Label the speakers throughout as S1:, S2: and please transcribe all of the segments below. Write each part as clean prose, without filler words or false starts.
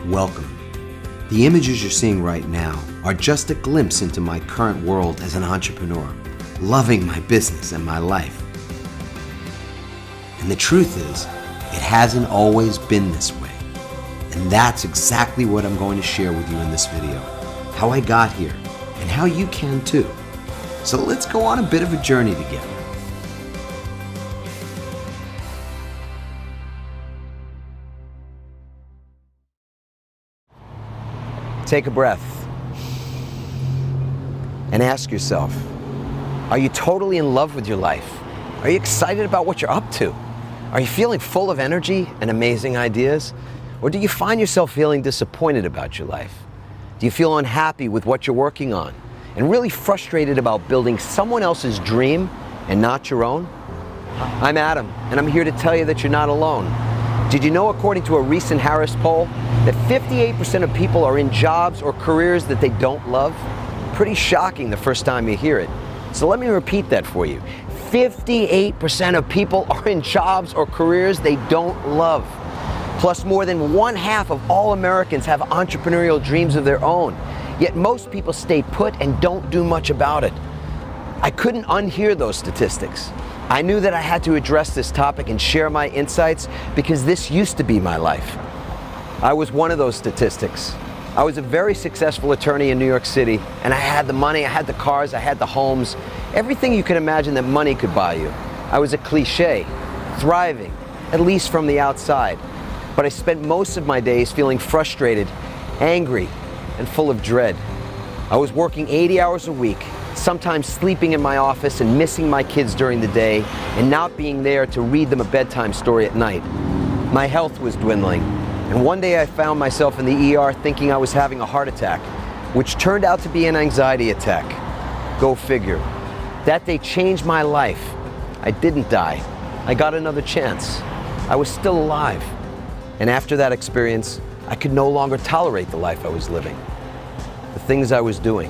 S1: Welcome. The images you're seeing right now are just a glimpse into my current world as an entrepreneur, loving my business and my life. And the truth is, it hasn't always been this way. And that's exactly what I'm going to share with you in this video. How I got here, and how you can too. So let's go on a bit of a journey together. Take a breath and ask yourself, are you totally in love with your life? Are you excited about what you're up to? Are you feeling full of energy and amazing ideas? Or do you find yourself feeling disappointed about your life? Do you feel unhappy with what you're working on and really frustrated about building someone else's dream and not your own? I'm Adam, and I'm here to tell you that you're not alone. Did you know, according to a recent Harris poll, that 58% of people are in jobs or careers that they don't love? Pretty shocking the first time you hear it. So let me repeat that for you. 58% of people are in jobs or careers they don't love. Plus, more than 1/2 of all Americans have entrepreneurial dreams of their own. Yet most people stay put and don't do much about it. I couldn't unhear those statistics. I knew that I had to address this topic and share my insights because this used to be my life. I was one of those statistics. I was a very successful attorney in New York City, and I had the money, I had the cars, I had the homes, everything you could imagine that money could buy you. I was a cliche, thriving, at least from the outside. But I spent most of my days feeling frustrated, angry, and full of dread. I was working 80 hours a week, sometimes sleeping in my office and missing my kids during the day and not being there to read them a bedtime story at night. My health was dwindling, and one day I found myself in the ER thinking I was having a heart attack, which turned out to be an anxiety attack. Go figure. That day changed my life. I didn't die. I got another chance. I was still alive. And after that experience, I could no longer tolerate the life I was living, the things I was doing,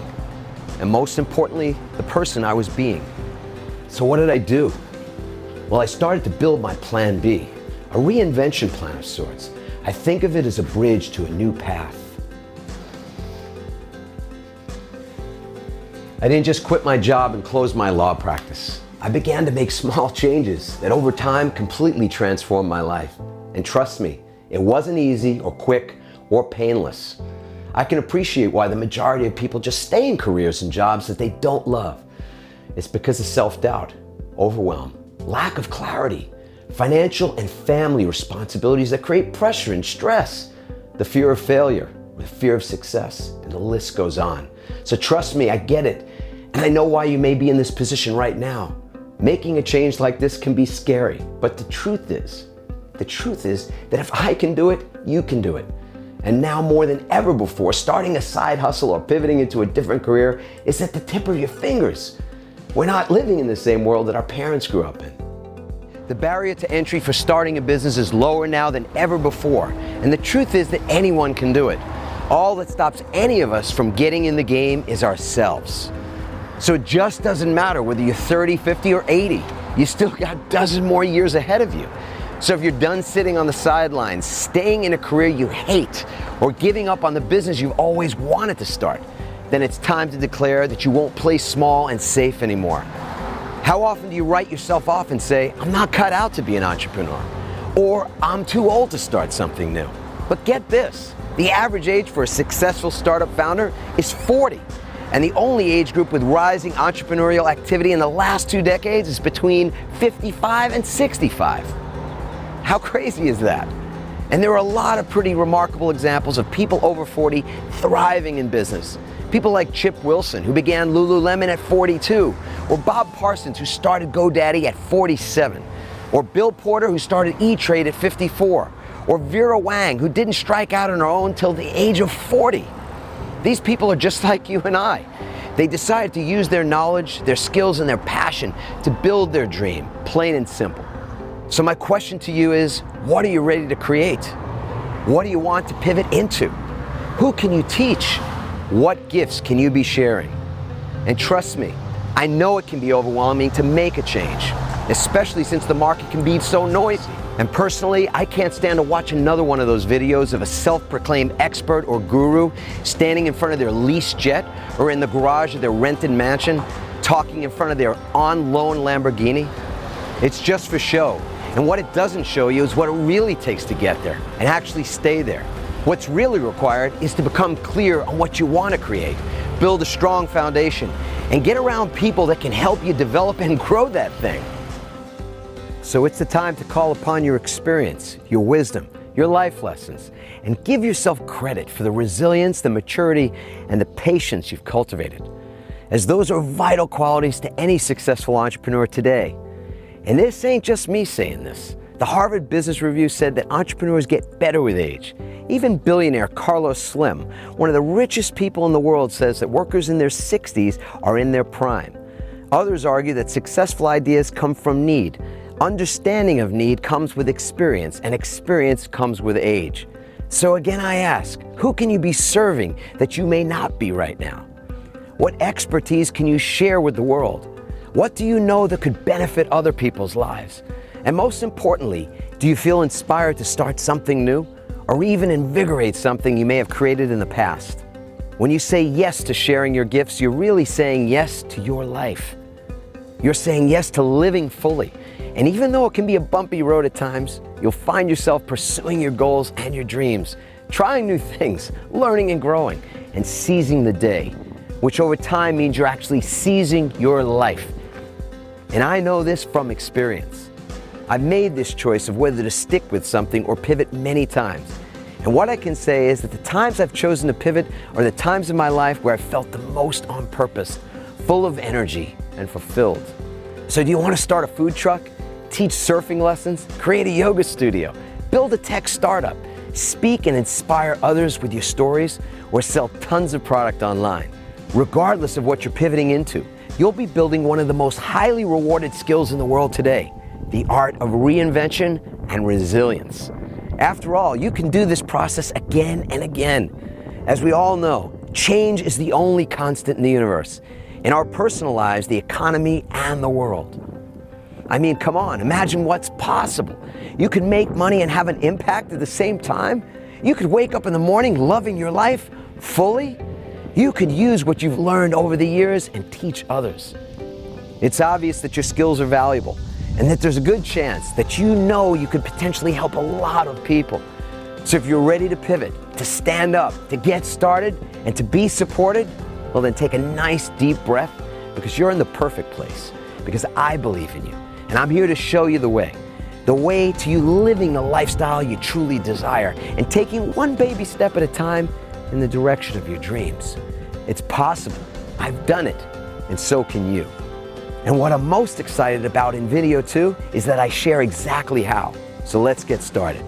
S1: and most importantly, the person I was being. So what did I do? Well, I started to build my plan B, a reinvention plan of sorts. I think of it as a bridge to a new path. I didn't just quit my job and close my law practice. I began to make small changes that over time completely transformed my life. And trust me, it wasn't easy or quick or painless. I can appreciate why the majority of people just stay in careers and jobs that they don't love. It's because of self-doubt, overwhelm, lack of clarity, financial and family responsibilities that create pressure and stress, the fear of failure, the fear of success, and the list goes on. So trust me, I get it, and I know why you may be in this position right now. Making a change like this can be scary, but the truth is that if I can do it, you can do it. And now more than ever before, starting a side hustle or pivoting into a different career is at the tip of your fingers. We're not living in the same world that our parents grew up in. The barrier to entry for starting a business is lower now than ever before. And the truth is that anyone can do it. All that stops any of us from getting in the game is ourselves. So it just doesn't matter whether you're 30, 50, or 80. You still got a dozen more years ahead of you. So if you're done sitting on the sidelines, staying in a career you hate, or giving up on the business you've always wanted to start, then it's time to declare that you won't play small and safe anymore. How often do you write yourself off and say, I'm not cut out to be an entrepreneur, or I'm too old to start something new? But get this, the average age for a successful startup founder is 40. And the only age group with rising entrepreneurial activity in the last 2 decades is between 55 and 65. How crazy is that? And there are a lot of pretty remarkable examples of people over 40 thriving in business. People like Chip Wilson, who began Lululemon at 42, or Bob Parsons, who started GoDaddy at 47, or Bill Porter, who started E-Trade at 54, or Vera Wang, who didn't strike out on her own till the age of 40. These people are just like you and I. They decided to use their knowledge, their skills, and their passion to build their dream, plain and simple. So my question to you is, what are you ready to create? What do you want to pivot into? Who can you teach? What gifts can you be sharing? And trust me, I know it can be overwhelming to make a change. especially since the market can be so noisy. And personally, I can't stand to watch another one of those videos of a self-proclaimed expert or guru standing in front of their leased jet or in the garage of their rented mansion, talking in front of their on-loan Lamborghini. It's just for show. And what it doesn't show you is what it really takes to get there and actually stay there. What's really required is to become clear on what you want to create, build a strong foundation, and get around people that can help you develop and grow that thing. So it's the time to call upon your experience, your wisdom, your life lessons, and give yourself credit for the resilience, the maturity, and the patience you've cultivated, as those are vital qualities to any successful entrepreneur today. And this ain't just me saying this. The Harvard Business Review said that entrepreneurs get better with age. Even billionaire Carlos Slim, one of the richest people in the world, says that workers in their 60s are in their prime. Others argue that successful ideas come from need. Understanding of need comes with experience, and experience comes with age. So again, I ask, who can you be serving that you may not be right now? What expertise can you share with the world? What do you know that could benefit other people's lives? And most importantly, do you feel inspired to start something new or even invigorate something you may have created in the past? When you say yes to sharing your gifts, you're really saying yes to your life. You're saying yes to living fully. And even though it can be a bumpy road at times, you'll find yourself pursuing your goals and your dreams, trying new things, learning and growing, and seizing the day, which over time means you're actually seizing your life. And I know this from experience. I've made this choice of whether to stick with something or pivot many times. And what I can say is that the times I've chosen to pivot are the times in my life where I felt the most on purpose, full of energy and fulfilled. So do you want to start a food truck, teach surfing lessons, create a yoga studio, build a tech startup, speak and inspire others with your stories, or sell tons of product online? Regardless of what you're pivoting into, you'll be building one of the most highly rewarded skills in the world today, the art of reinvention and resilience. After all, you can do this process again and again. As we all know, change is the only constant in the universe, in our personal lives, the economy, and the world. I mean, come on, imagine what's possible. You could make money and have an impact at the same time. You could wake up in the morning loving your life fully. You could use what you've learned over the years and teach others. It's obvious that your skills are valuable and that there's a good chance that you know you could potentially help a lot of people. So if you're ready to pivot, to stand up, to get started, and to be supported, well then take a nice deep breath, because you're in the perfect place, because I believe in you. And I'm here to show you the way to you living the lifestyle you truly desire and taking one baby step at a time in the direction of your dreams. It's possible. I've done it, and so can you. And what I'm most excited about in video 2 is that I share exactly how. So let's get started.